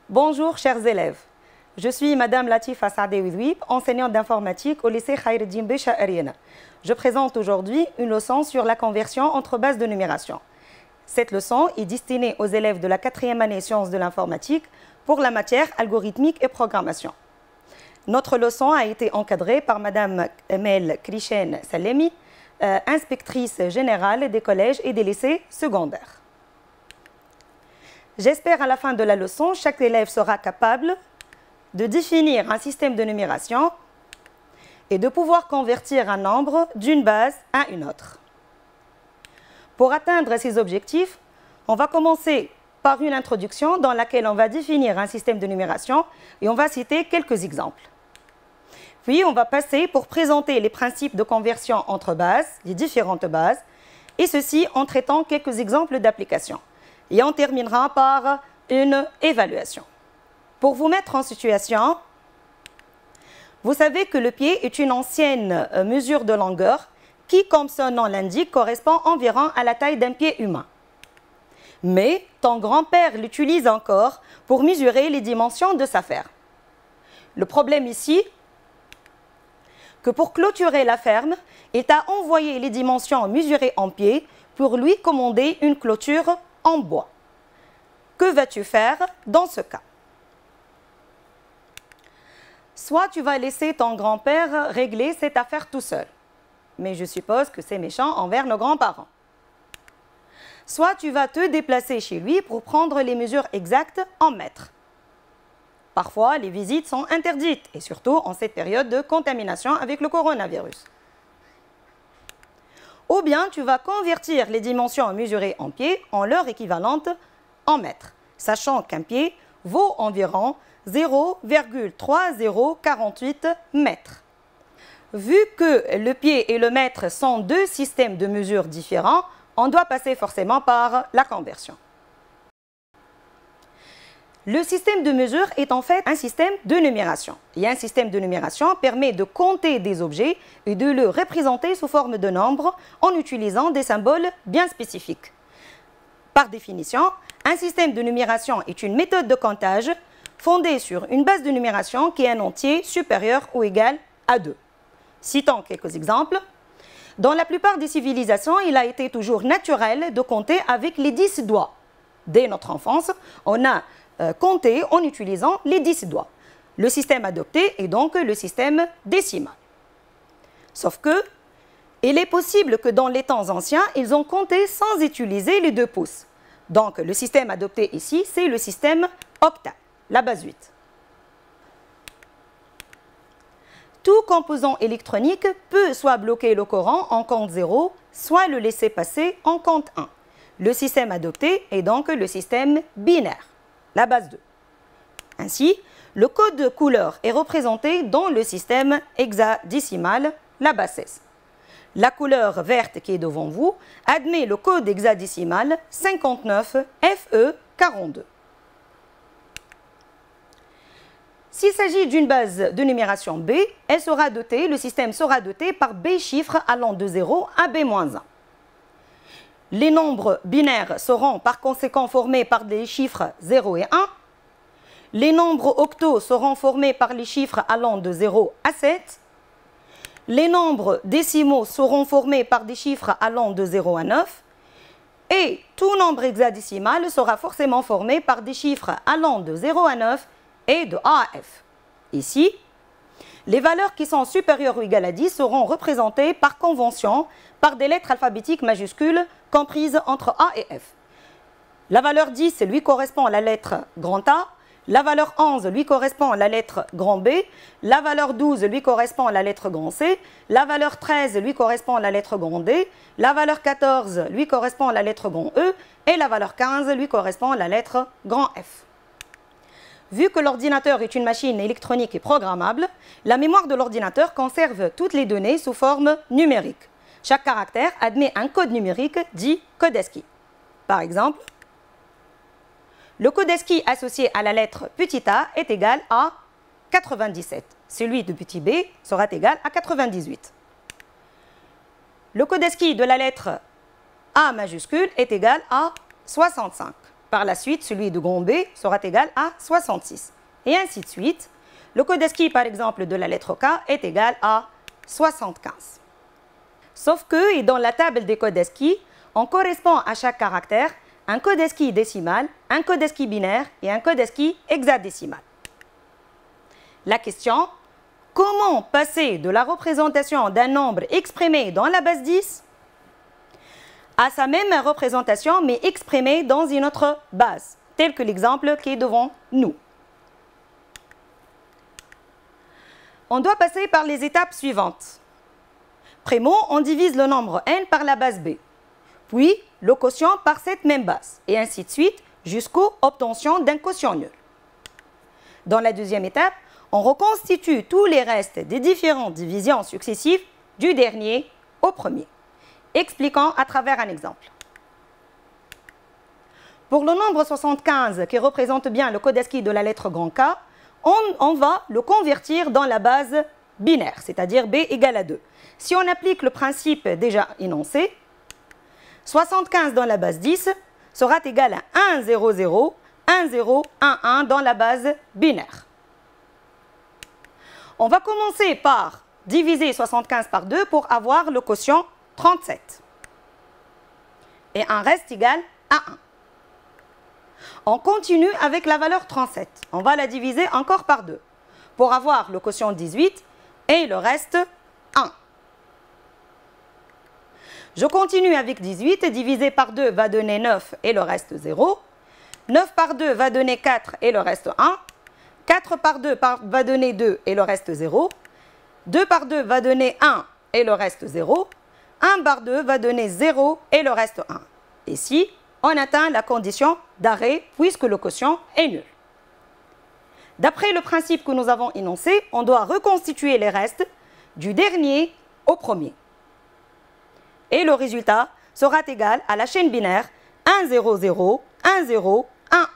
Bonjour chers élèves, je suis Madame Latifa Sadewiwi, enseignante d'informatique au lycée Khaireddin Becha Ariana. Je présente aujourd'hui une leçon sur la conversion entre bases de numération. Cette leçon est destinée aux élèves de la 4e année sciences de l'informatique pour la matière algorithmique et programmation. Notre leçon a été encadrée par Madame Emel Krishen Salemi, inspectrice générale des collèges et des lycées secondaires. J'espère à la fin de la leçon, chaque élève sera capable de définir un système de numération et de pouvoir convertir un nombre d'une base à une autre. Pour atteindre ces objectifs, on va commencer par une introduction dans laquelle on va définir un système de numération et on va citer quelques exemples. Puis on va passer pour présenter les principes de conversion entre bases, les différentes bases, et ceci en traitant quelques exemples d'application. Et on terminera par une évaluation. Pour vous mettre en situation, vous savez que le pied est une ancienne mesure de longueur qui, comme son nom l'indique, correspond environ à la taille d'un pied humain. Mais ton grand-père l'utilise encore pour mesurer les dimensions de sa ferme. Le problème ici, que pour clôturer la ferme, il t'a envoyé les dimensions mesurées en pied pour lui commander une clôture en bois. Que vas-tu faire dans ce cas? Soit tu vas laisser ton grand-père régler cette affaire tout seul, mais je suppose que c'est méchant envers nos grands-parents. Soit tu vas te déplacer chez lui pour prendre les mesures exactes en mètres. Parfois, les visites sont interdites, et surtout en cette période de contamination avec le coronavirus. Ou bien tu vas convertir les dimensions mesurées en pieds en leur équivalente en mètres, sachant qu'un pied vaut environ 0,3048 mètres. Vu que le pied et le mètre sont deux systèmes de mesure différents, on doit passer forcément par la conversion. Le système de mesure est en fait un système de numération. Et un système de numération permet de compter des objets et de le représenter sous forme de nombres en utilisant des symboles bien spécifiques. Par définition, un système de numération est une méthode de comptage fondée sur une base de numération qui est un entier supérieur ou égal à 2. Citons quelques exemples. Dans la plupart des civilisations, il a été toujours naturel de compter avec les 10 doigts. Dès notre enfance, on a compté en utilisant les 10 doigts. Le système adopté est donc le système décimal. Sauf que, il est possible que dans les temps anciens, ils ont compté sans utiliser les 2 pouces. Donc, le système adopté ici, c'est le système octal, la base 8. Tout composant électronique peut soit bloquer le courant en compte 0, soit le laisser passer en compte 1. Le système adopté est donc le système binaire, la base 2. Ainsi, le code de couleur est représenté dans le système hexadécimal, la base 16. La couleur verte qui est devant vous admet le code hexadécimal 59FE42. S'il s'agit d'une base de numération B, le système sera doté par B chiffres allant de 0 à B-1. Les nombres binaires seront par conséquent formés par des chiffres 0 et 1. Les nombres octaux seront formés par les chiffres allant de 0 à 7. Les nombres décimaux seront formés par des chiffres allant de 0 à 9. Et tout nombre hexadécimal sera forcément formé par des chiffres allant de 0 à 9 et de A à F. Ici, les valeurs qui sont supérieures ou égales à 10 seront représentées par convention par des lettres alphabétiques majuscules comprises entre A et F. La valeur 10 lui correspond à la lettre grand A, la valeur 11 lui correspond à la lettre grand B, la valeur 12 lui correspond à la lettre grand C, la valeur 13 lui correspond à la lettre grand D, la valeur 14 lui correspond à la lettre grand E et la valeur 15 lui correspond à la lettre grand F. Vu que l'ordinateur est une machine électronique et programmable, la mémoire de l'ordinateur conserve toutes les données sous forme numérique. Chaque caractère admet un code numérique dit code ASCII. Par exemple, le code ASCII associé à la lettre petit a est égal à 97. Celui de petit b sera égal à 98. Le code ASCII de la lettre A majuscule est égal à 65. Par la suite, celui de grand B sera égal à 66. Et ainsi de suite. Le code ASCII, par exemple, de la lettre K est égal à 75. Sauf que, et dans la table des codes ASCII, on correspond à chaque caractère un code ASCII décimal, un code ASCII binaire et un code ASCII hexadécimal. La question, comment passer de la représentation d'un nombre exprimé dans la base 10 à sa même représentation mais exprimée dans une autre base, tel que l'exemple qui est devant nous. On doit passer par les étapes suivantes. Primo, on divise le nombre n par la base b, puis le quotient par cette même base, et ainsi de suite jusqu'à l'obtention d'un quotient nul. Dans la deuxième étape, on reconstitue tous les restes des différentes divisions successives du dernier au premier. Expliquons à travers un exemple. Pour le nombre 75 qui représente bien le code ASCII de la lettre grand K, on va le convertir dans la base binaire, c'est-à-dire b égale à 2. Si on applique le principe déjà énoncé, 75 dans la base 10 sera égal à 1, 0, 0, 1, 0, 1, 1 dans la base binaire. On va commencer par diviser 75 par 2 pour avoir le quotient 37. Et un reste égal à 1. On continue avec la valeur 37. On va la diviser encore par 2 pour avoir le quotient 18 et le reste 1. Je continue avec 18. Divisé par 2 va donner 9 et le reste 0. 9 par 2 va donner 4 et le reste 1. 4 par 2 va donner 2 et le reste 0. 2 par 2 va donner 1 et le reste 0. 1 par 2 va donner 0 et le reste 1. Ici, on atteint la condition d'arrêt puisque le quotient est nul. D'après le principe que nous avons énoncé, on doit reconstituer les restes du dernier au premier. Et le résultat sera égal à la chaîne binaire 1, 0, 0, 1, 0, 1, 1.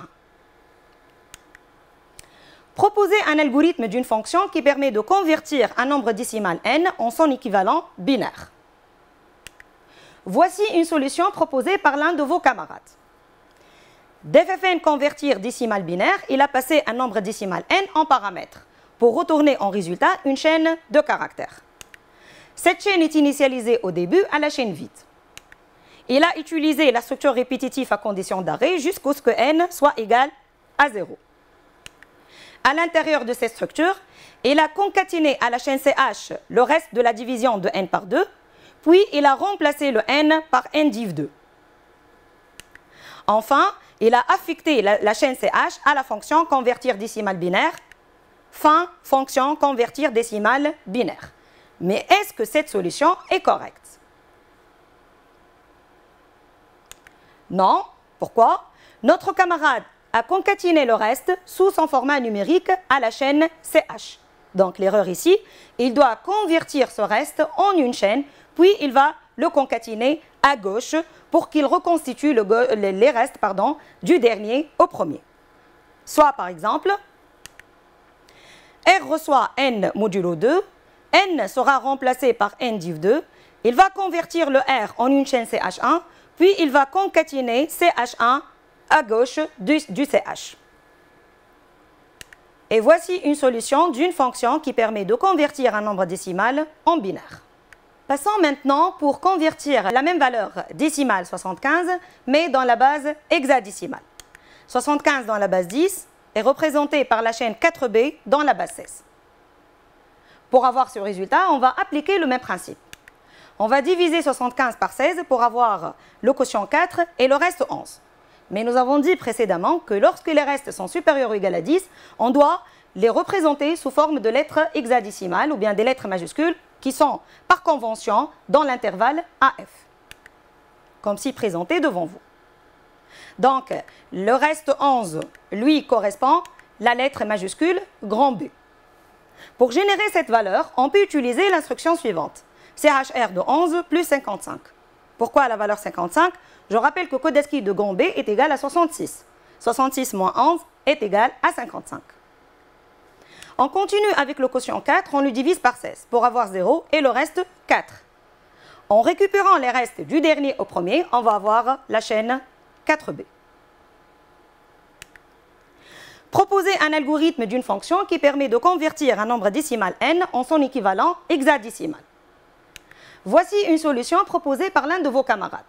Proposez un algorithme d'une fonction qui permet de convertir un nombre décimal n en son équivalent binaire. Voici une solution proposée par l'un de vos camarades. D'ffn convertir décimal binaire, il a passé un nombre décimal n en paramètres pour retourner en résultat une chaîne de caractères. Cette chaîne est initialisée au début à la chaîne vide. Il a utilisé la structure répétitive à condition d'arrêt jusqu'à ce que n soit égal à 0. À l'intérieur de cette structure, il a concaténé à la chaîne CH le reste de la division de n par 2, puis il a remplacé le n par n div 2. Enfin, il a affecté la chaîne CH à la fonction convertir décimal binaire, fin fonction convertir décimal binaire. Mais est-ce que cette solution est correcte? Non. Pourquoi? Notre camarade a concaténé le reste sous son format numérique à la chaîne CH. Donc l'erreur ici, il doit convertir ce reste en une chaîne, puis il va le concaténer à gauche pour qu'il reconstitue les restes du dernier au premier. Soit par exemple, R reçoit n modulo 2, n sera remplacé par n div 2, il va convertir le R en une chaîne CH1, puis il va concaténer CH1 à gauche du CH. Et voici une solution d'une fonction qui permet de convertir un nombre décimal en binaire. Passons maintenant pour convertir la même valeur décimale 75, mais dans la base hexadécimale. 75 dans la base 10 est représenté par la chaîne 4b dans la base 16. Pour avoir ce résultat, on va appliquer le même principe. On va diviser 75 par 16 pour avoir le quotient 4 et le reste 11. Mais nous avons dit précédemment que lorsque les restes sont supérieurs ou égaux à 10, on doit les représenter sous forme de lettres hexadécimales ou bien des lettres majuscules qui sont par convention dans l'intervalle AF, comme si présenté devant vous. Donc, le reste 11, lui, correspond la lettre majuscule grand B. Pour générer cette valeur, on peut utiliser l'instruction suivante. CHR de 11 plus 55. Pourquoi la valeur 55? Je rappelle que le code ASCII de grand B est égal à 66. 66 moins 11 est égal à 55. On continue avec le quotient 4, on le divise par 16 pour avoir 0 et le reste 4. En récupérant les restes du dernier au premier, on va avoir la chaîne 4b. Proposez un algorithme d'une fonction qui permet de convertir un nombre décimal n en son équivalent hexadécimal. Voici une solution proposée par l'un de vos camarades.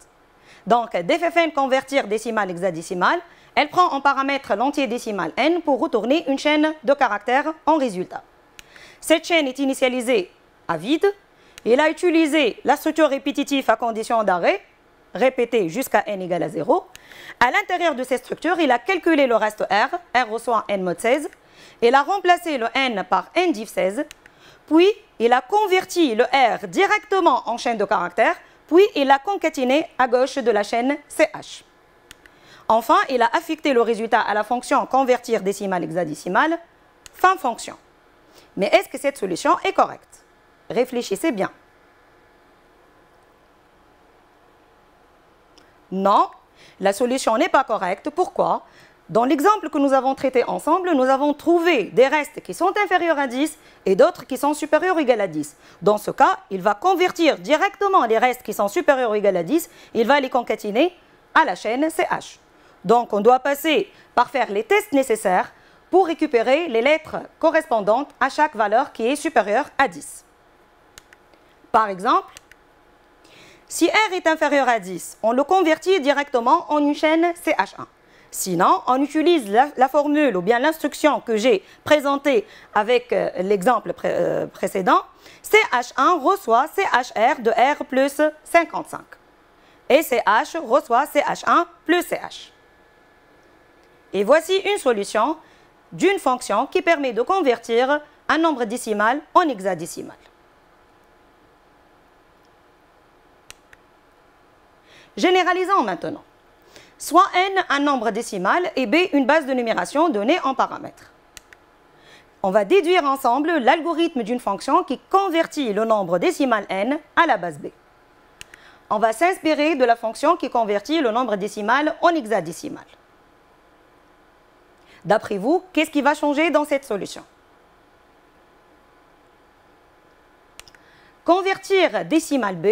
Donc, dffn convertir décimal hexadécimal, elle prend en paramètre l'entier décimal n pour retourner une chaîne de caractères en résultat. Cette chaîne est initialisée à vide. Il a utilisé la structure répétitive à condition d'arrêt, répétée jusqu'à n égale à 0. À l'intérieur de cette structure, il a calculé le reste R, R reçoit n mod 16. Il a remplacé le n par n div 16. Puis, il a converti le R directement en chaîne de caractères. Puis, il l'a concaténé à gauche de la chaîne CH. Enfin, il a affecté le résultat à la fonction convertir décimal hexadécimal, fin fonction. Mais est-ce que cette solution est correcte? Réfléchissez bien. Non, la solution n'est pas correcte. Pourquoi? Dans l'exemple que nous avons traité ensemble, nous avons trouvé des restes qui sont inférieurs à 10 et d'autres qui sont supérieurs ou égaux à 10. Dans ce cas, il va convertir directement les restes qui sont supérieurs ou égaux à 10, il va les concaténer à la chaîne CH. Donc, on doit passer par faire les tests nécessaires pour récupérer les lettres correspondantes à chaque valeur qui est supérieure à 10. Par exemple, si R est inférieur à 10, on le convertit directement en une chaîne CH1. Sinon, on utilise la formule ou bien l'instruction que j'ai présentée avec l'exemple précédent. CH1 reçoit CHR de R plus 55. Et CH reçoit CH1 plus CH. Et voici une solution d'une fonction qui permet de convertir un nombre décimal en hexadécimal. Généralisons maintenant. Soit n un nombre décimal et b une base de numération donnée en paramètres. On va déduire ensemble l'algorithme d'une fonction qui convertit le nombre décimal n à la base b. On va s'inspirer de la fonction qui convertit le nombre décimal en hexadécimal. D'après vous, qu'est-ce qui va changer dans cette solution? Convertir décimal b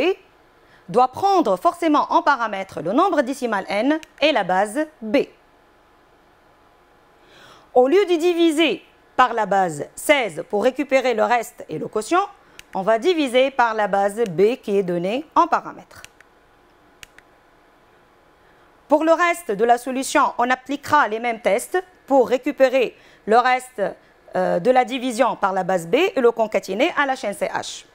doit prendre forcément en paramètre le nombre décimal n et la base b. Au lieu de diviser par la base 16 pour récupérer le reste et le quotient, on va diviser par la base b qui est donnée en paramètre. Pour le reste de la solution, on appliquera les mêmes tests pour récupérer le reste de la division par la base b et le concaténer à la chaîne CH.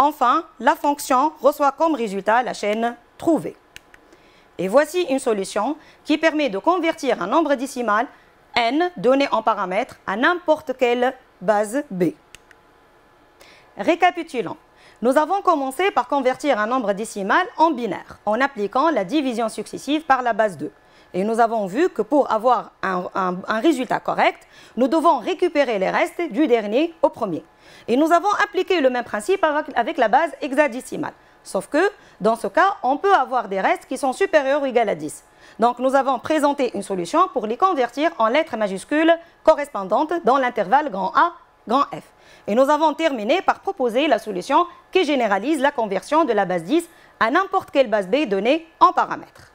Enfin, la fonction reçoit comme résultat la chaîne trouvée. Et voici une solution qui permet de convertir un nombre décimal n donné en paramètre à n'importe quelle base b. Récapitulons. Nous avons commencé par convertir un nombre décimal en binaire en appliquant la division successive par la base 2. Et nous avons vu que pour avoir un résultat correct, nous devons récupérer les restes du dernier au premier. Et nous avons appliqué le même principe avec la base hexadécimale. Sauf que, dans ce cas, on peut avoir des restes qui sont supérieurs ou égaux à 10. Donc, nous avons présenté une solution pour les convertir en lettres majuscules correspondantes dans l'intervalle grand A, grand F. Et nous avons terminé par proposer la solution qui généralise la conversion de la base 10 à n'importe quelle base B donnée en paramètres.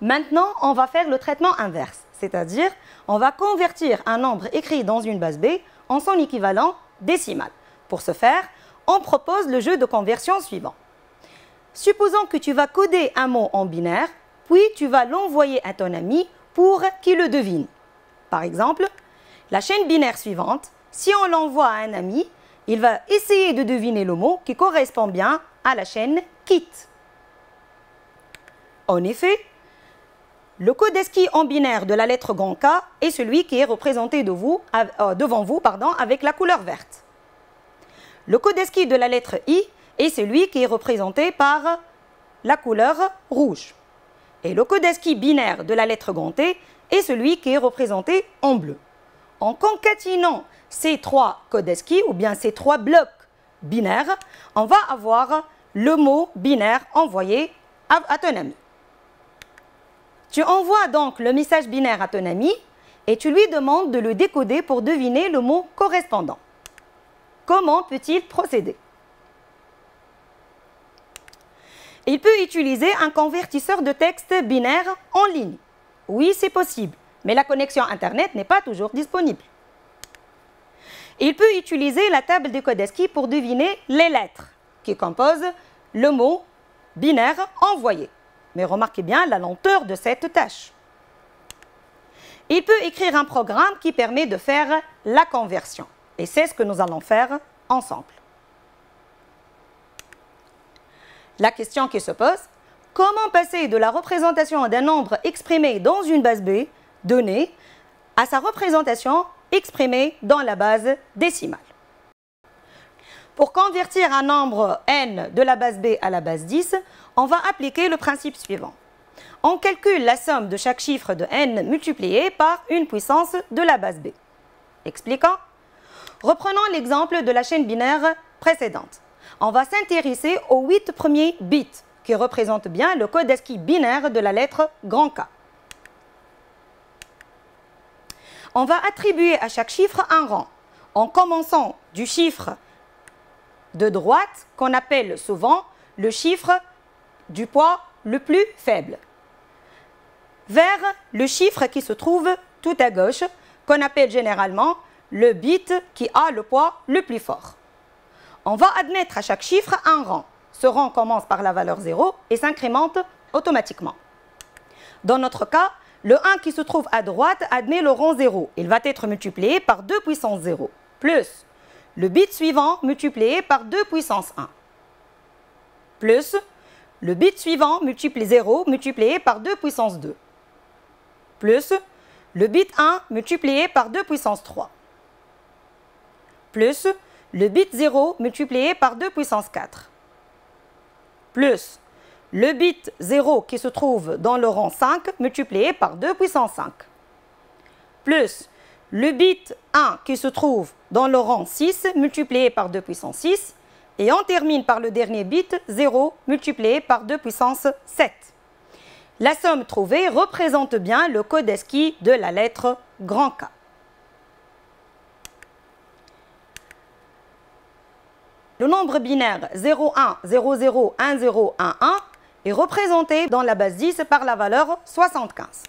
Maintenant, on va faire le traitement inverse, c'est-à-dire on va convertir un nombre écrit dans une base B en son équivalent décimal. Pour ce faire, on propose le jeu de conversion suivant. Supposons que tu vas coder un mot en binaire, puis tu vas l'envoyer à ton ami pour qu'il le devine. Par exemple, la chaîne binaire suivante, si on l'envoie à un ami, il va essayer de deviner le mot qui correspond bien à la chaîne quitte. En effet, le code ASCII en binaire de la lettre grand K est celui qui est représenté devant vous avec la couleur verte. Le code ASCII de la lettre I est celui qui est représenté par la couleur rouge. Et le code ASCII binaire de la lettre grand T est celui qui est représenté en bleu. En concaténant ces trois codes ASCII, ou bien ces trois blocs binaires, on va avoir le mot binaire envoyé à ton ami. Tu envoies donc le message binaire à ton ami et tu lui demandes de le décoder pour deviner le mot correspondant. Comment peut-il procéder? Il peut utiliser un convertisseur de texte binaire en ligne. Oui, c'est possible, mais la connexion Internet n'est pas toujours disponible. Il peut utiliser la table des codes ASCII pour deviner les lettres qui composent le mot binaire envoyé. Mais remarquez bien la lenteur de cette tâche. Il peut écrire un programme qui permet de faire la conversion. Et c'est ce que nous allons faire ensemble. La question qui se pose, comment passer de la représentation d'un nombre exprimé dans une base B donnée à sa représentation exprimée dans la base décimale? Pour convertir un nombre n de la base B à la base 10, on va appliquer le principe suivant. On calcule la somme de chaque chiffre de n multiplié par une puissance de la base B. Expliquant. Reprenons l'exemple de la chaîne binaire précédente. On va s'intéresser aux 8 premiers bits qui représentent bien le code ASCII binaire de la lettre grand K. On va attribuer à chaque chiffre un rang, en commençant du chiffre de droite qu'on appelle souvent le chiffre du poids le plus faible, vers le chiffre qui se trouve tout à gauche, qu'on appelle généralement le bit qui a le poids le plus fort. On va admettre à chaque chiffre un rang. Ce rang commence par la valeur 0 et s'incrémente automatiquement. Dans notre cas, le 1 qui se trouve à droite admet le rang 0. Il va être multiplié par 2 puissance 0, plus le bit suivant multiplié par 2 puissance 1, plus le bit suivant multiplié 0 multiplié par 2 puissance 2, plus le bit 1 multiplié par 2 puissance 3, plus le bit 0 multiplié par 2 puissance 4, plus le bit 0 qui se trouve dans le rang 5 multiplié par 2 puissance 5, plus le bit 1 qui se trouve dans le rang 6 multiplié par 2 puissance 6, et on termine par le dernier bit 0 multiplié par 2 puissance 7. La somme trouvée représente bien le code ASCII de la lettre grand K. Le nombre binaire 01, 00, 10, 11 est représenté dans la base 10 par la valeur 75.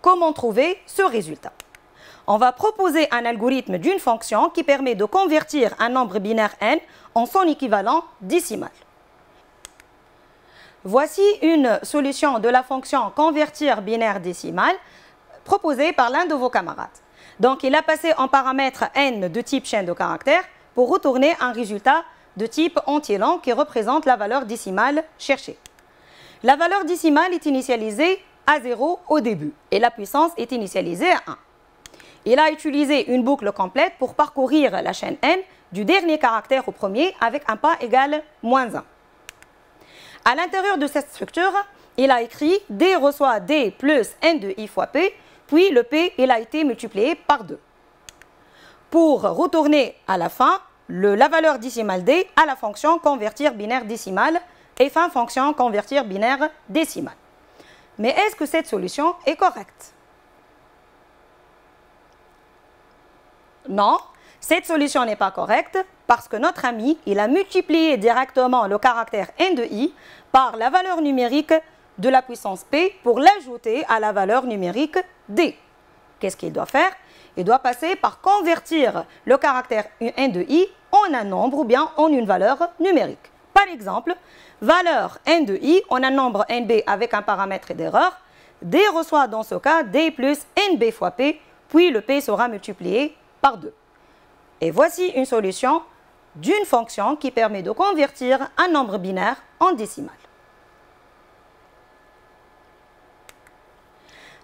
Comment trouver ce résultat? On va proposer un algorithme d'une fonction qui permet de convertir un nombre binaire n en son équivalent décimal. Voici une solution de la fonction convertir binaire décimal proposée par l'un de vos camarades. Donc il a passé en paramètre n de type chaîne de caractères pour retourner un résultat de type entier long qui représente la valeur décimale cherchée. La valeur décimale est initialisée à 0 au début et la puissance est initialisée à 1. Il a utilisé une boucle complète pour parcourir la chaîne n du dernier caractère au premier avec un pas égal -1. À l'intérieur de cette structure, il a écrit D reçoit D plus n de i fois p, puis le p il a été multiplié par 2. Pour retourner à la fin la valeur décimale d à la fonction convertir binaire décimale et fin fonction convertir binaire décimale. Mais est-ce que cette solution est correcte? Non, cette solution n'est pas correcte parce que notre ami, il a multiplié directement le caractère n de i par la valeur numérique de la puissance p pour l'ajouter à la valeur numérique d. Qu'est-ce qu'il doit faire? Il doit passer par convertir le caractère n de i en un nombre ou bien en une valeur numérique. Par exemple, valeur n de i en un nombre nb avec un paramètre d'erreur, d reçoit dans ce cas d plus nb fois p, puis le p sera multiplié par 2. Et voici une solution d'une fonction qui permet de convertir un nombre binaire en décimal.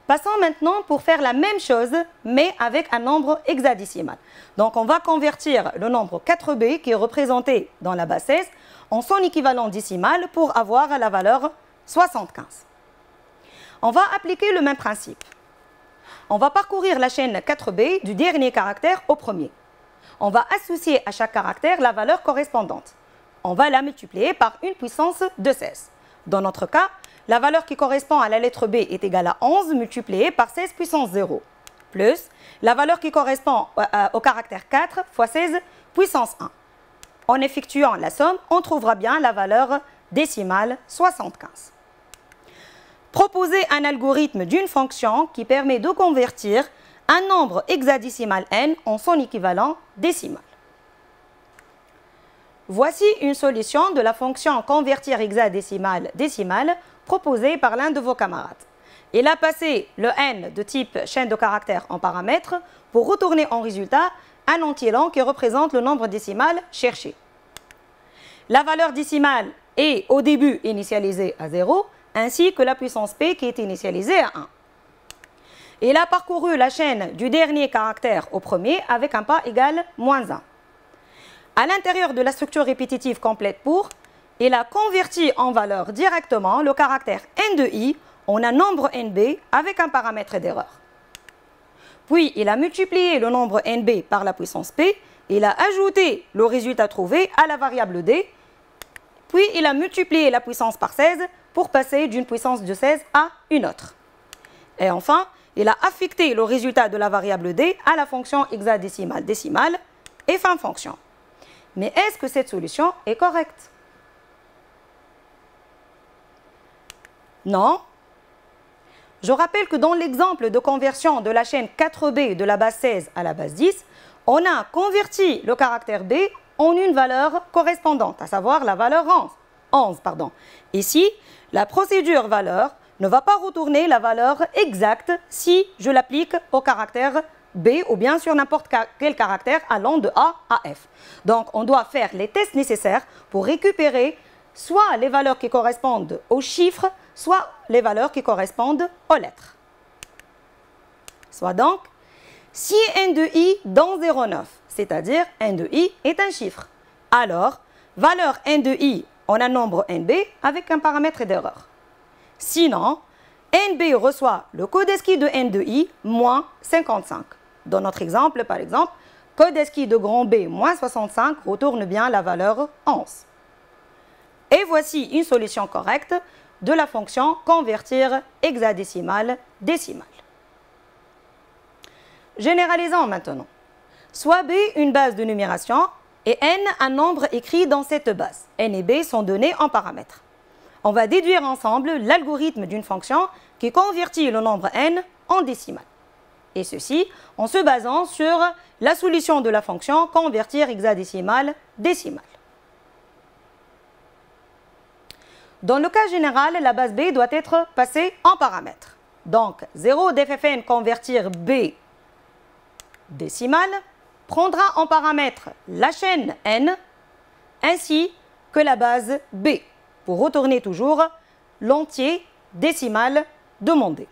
Passons maintenant pour faire la même chose, mais avec un nombre hexadécimal. Donc on va convertir le nombre 4b qui est représenté dans la base 16 en son équivalent décimal pour avoir la valeur 75. On va appliquer le même principe. On va parcourir la chaîne 4b du dernier caractère au premier. On va associer à chaque caractère la valeur correspondante. On va la multiplier par une puissance de 16. Dans notre cas, la valeur qui correspond à la lettre B est égale à 11 multiplié par 16 puissance 0, plus la valeur qui correspond au caractère 4 fois 16 puissance 1. En effectuant la somme, on trouvera bien la valeur décimale 75. Proposez un algorithme d'une fonction qui permet de convertir un nombre hexadécimal n en son équivalent décimal. Voici une solution de la fonction convertir hexadécimal décimal proposée par l'un de vos camarades. Il a passé le n de type chaîne de caractères en paramètres pour retourner en résultat un entier long qui représente le nombre décimal cherché. La valeur décimale est au début initialisée à 0, ainsi que la puissance p qui est initialisée à 1. Il a parcouru la chaîne du dernier caractère au premier avec un pas égal -1. À l'intérieur de la structure répétitive complète pour, il a converti en valeur directement le caractère n de i en un nombre nb avec un paramètre d'erreur. Puis, il a multiplié le nombre nb par la puissance p, il a ajouté le résultat trouvé à la variable d, puis il a multiplié la puissance par 16 pour passer d'une puissance de 16 à une autre. Et enfin, il a affecté le résultat de la variable d à la fonction hexadécimale décimale et fin fonction. Mais est-ce que cette solution est correcte? Non. Je rappelle que dans l'exemple de conversion de la chaîne 4b de la base 16 à la base 10, on a converti le caractère b en une valeur correspondante, à savoir la valeur 11. Ici, la procédure valeur ne va pas retourner la valeur exacte si je l'applique au caractère b ou bien sur n'importe quel caractère allant de a à f. Donc, on doit faire les tests nécessaires pour récupérer soit les valeurs qui correspondent aux chiffres, soit les valeurs qui correspondent aux lettres. Soit donc, si n de i dans 0,9, c'est-à-dire n de i est un chiffre, alors valeur n de i en un nombre nb avec un paramètre d'erreur. Sinon, nb reçoit le code ASCII de n de i moins 55. Dans notre exemple, par exemple, code ASCII de grand B moins 65 retourne bien la valeur 11. Et voici une solution correcte de la fonction convertir hexadécimal décimal. Généralisons maintenant. Soit B une base de numération et n un nombre écrit dans cette base. N et B sont donnés en paramètres. On va déduire ensemble l'algorithme d'une fonction qui convertit le nombre n en décimal. Et ceci en se basant sur la solution de la fonction convertir hexadécimal décimal. Dans le cas général, la base B doit être passée en paramètres. Donc, 0 d'ffn convertir B décimale prendra en paramètre la chaîne n ainsi que la base B pour retourner toujours l'entier décimal demandé.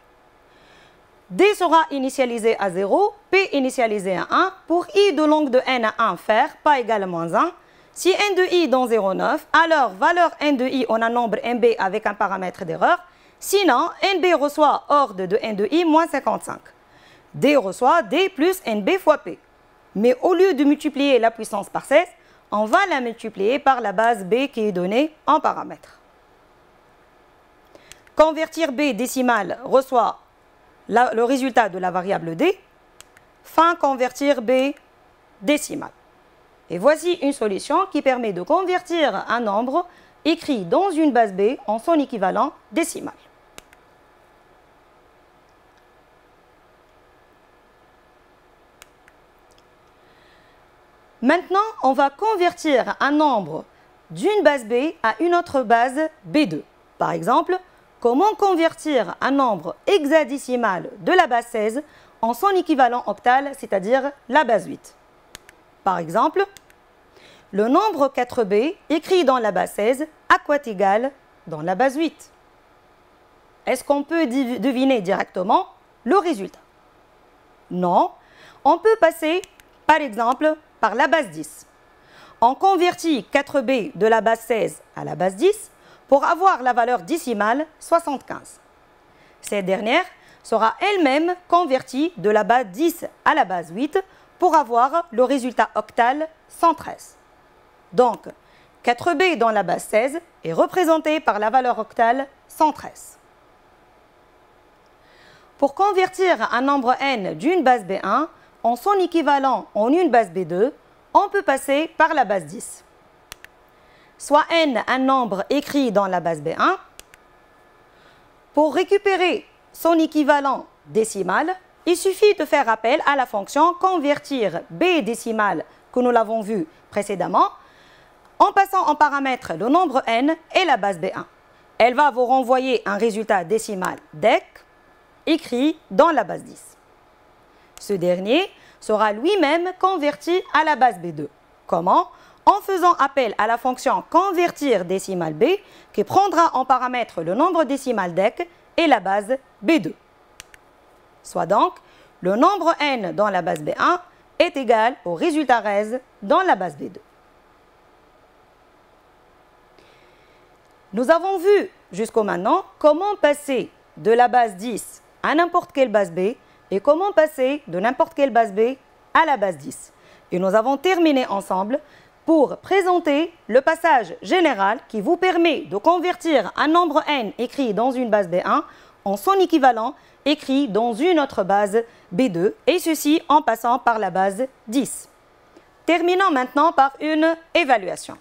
D sera initialisé à 0, P initialisé à 1 pour i de longue de n à 1 faire pas égal à moins 1. Si n de i dans 0,9, alors valeur n de i on a un nombre nb avec un paramètre d'erreur. Sinon, nb reçoit ordre de n de i moins 55. D reçoit d plus nb fois p. Mais au lieu de multiplier la puissance par 16, on va la multiplier par la base b qui est donnée en paramètres. Convertir b décimal reçoit le résultat de la variable d. Fin convertir b décimal. Et voici une solution qui permet de convertir un nombre écrit dans une base B en son équivalent décimal. Maintenant, on va convertir un nombre d'une base B à une autre base B2. Par exemple, comment convertir un nombre hexadécimal de la base 16 en son équivalent octal, c'est-à-dire la base 8. Par exemple, le nombre 4b écrit dans la base 16 à quoi égal dans la base 8? Est-ce qu'on peut deviner directement le résultat? Non, on peut passer par exemple par la base 10. On convertit 4b de la base 16 à la base 10 pour avoir la valeur décimale 75. Cette dernière sera elle-même convertie de la base 10 à la base 8 pour avoir le résultat octal 113. Donc, 4b dans la base 16 est représenté par la valeur octale 113. Pour convertir un nombre n d'une base B1 en son équivalent en une base B2, on peut passer par la base 10. Soit n un nombre écrit dans la base B1, Pour récupérer son équivalent décimal, il suffit de faire appel à la fonction convertir b décimal que nous l'avons vu précédemment en passant en paramètre le nombre n et la base B1. Elle va vous renvoyer un résultat décimal DEC écrit dans la base 10. Ce dernier sera lui-même converti à la base B2. Comment? En faisant appel à la fonction convertir décimal B qui prendra en paramètre le nombre décimal DEC et la base B2. Soit donc, le nombre n dans la base B1 est égal au résultat res dans la base B2. Nous avons vu jusqu'au maintenant comment passer de la base 10 à n'importe quelle base B et comment passer de n'importe quelle base B à la base 10. Et nous avons terminé ensemble pour présenter le passage général qui vous permet de convertir un nombre n écrit dans une base B1 en son équivalent écrit dans une autre base B2 et ceci en passant par la base 10. Terminons maintenant par une évaluation.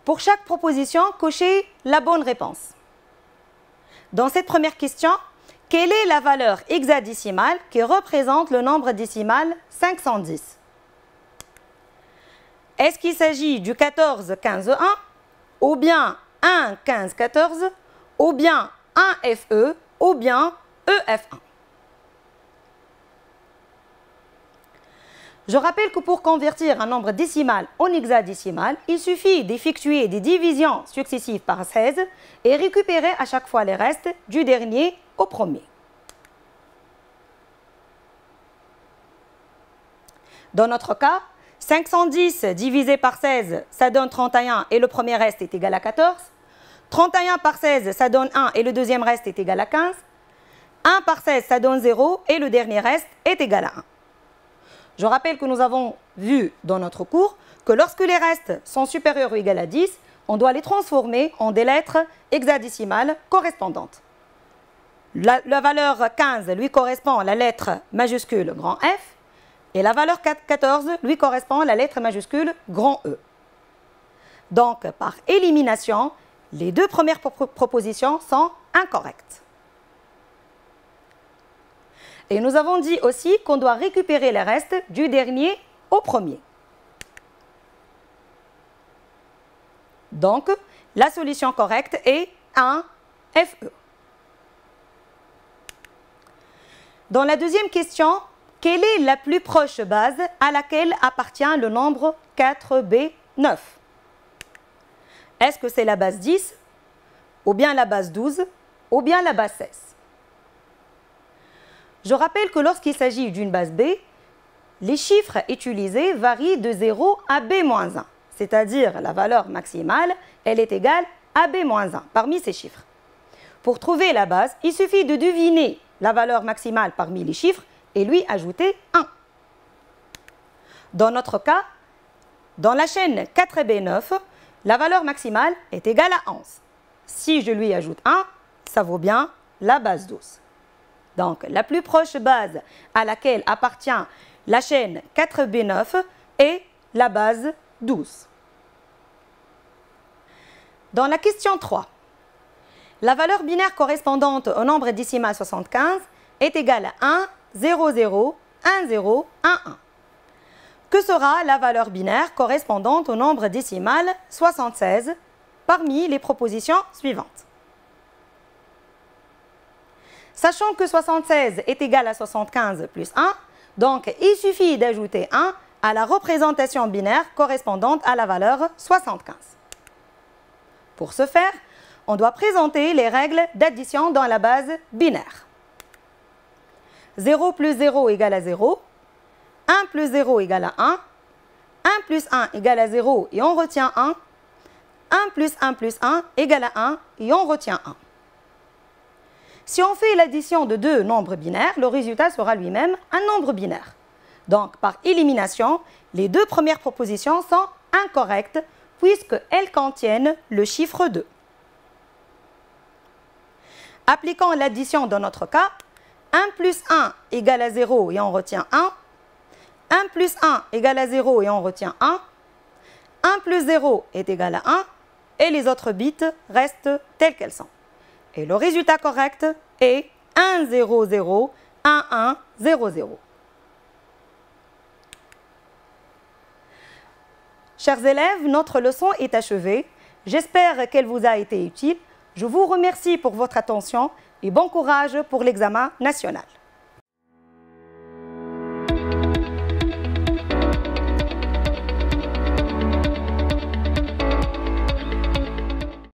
Pour chaque proposition, cochez la bonne réponse. Dans cette première question, quelle est la valeur hexadécimale qui représente le nombre décimal 510? Est-ce qu'il s'agit du 14 15 1 ou bien 1 15 14 ou bien 1 FE ou bien EF1? Je rappelle que pour convertir un nombre décimal en hexadécimal, il suffit d'effectuer des divisions successives par 16 et récupérer à chaque fois les restes du dernier au premier. Dans notre cas, 510 divisé par 16, ça donne 31 et le premier reste est égal à 14. 31 par 16, ça donne 1 et le deuxième reste est égal à 15. 1 par 16, ça donne 0 et le dernier reste est égal à 1. Je rappelle que nous avons vu dans notre cours que lorsque les restes sont supérieurs ou égaux à 10, on doit les transformer en des lettres hexadécimales correspondantes. La valeur 15 lui correspond à la lettre majuscule grand F et la valeur 14 lui correspond à la lettre majuscule grand E. Donc, par élimination, les deux premières propositions sont incorrectes. Et nous avons dit aussi qu'on doit récupérer les restes du dernier au premier. Donc, la solution correcte est 1 FE. Dans la deuxième question, quelle est la plus proche base à laquelle appartient le nombre 4B9? Est-ce que c'est la base 10, ou bien la base 12, ou bien la base 16? Je rappelle que lorsqu'il s'agit d'une base B, les chiffres utilisés varient de 0 à B-1, c'est-à-dire la valeur maximale, elle est égale à B-1 parmi ces chiffres. Pour trouver la base, il suffit de deviner la valeur maximale parmi les chiffres et lui ajouter 1. Dans notre cas, dans la chaîne 4B9, la valeur maximale est égale à 11. Si je lui ajoute 1, ça vaut bien la base 12. Donc, la plus proche base à laquelle appartient la chaîne 4B9 est la base 12. Dans la question 3, la valeur binaire correspondante au nombre décimal 75 est égale à 1, 0, 0, 1, 0, 1, 1. Que sera la valeur binaire correspondante au nombre décimal 76 parmi les propositions suivantes? Sachant que 76 est égal à 75 plus 1, donc il suffit d'ajouter 1 à la représentation binaire correspondante à la valeur 75. Pour ce faire, on doit présenter les règles d'addition dans la base binaire. 0 plus 0 égale à 0, 1 plus 0 égale à 1, 1 plus 1 égale à 0 et on retient 1, 1 plus 1 égale à 1 et on retient 1. Si on fait l'addition de deux nombres binaires, le résultat sera lui-même un nombre binaire. Donc, par élimination, les deux premières propositions sont incorrectes puisqu'elles contiennent le chiffre 2. Appliquons l'addition dans notre cas. 1 plus 1 égale à 0 et on retient 1. 1 plus 1 égale à 0 et on retient 1. 1 plus 0 est égal à 1. et les autres bits restent tels qu'elles sont. Et le résultat correct est 1 0 0 1 1 0 0. Chers élèves, notre leçon est achevée. J'espère qu'elle vous a été utile. Je vous remercie pour votre attention et bon courage pour l'examen national.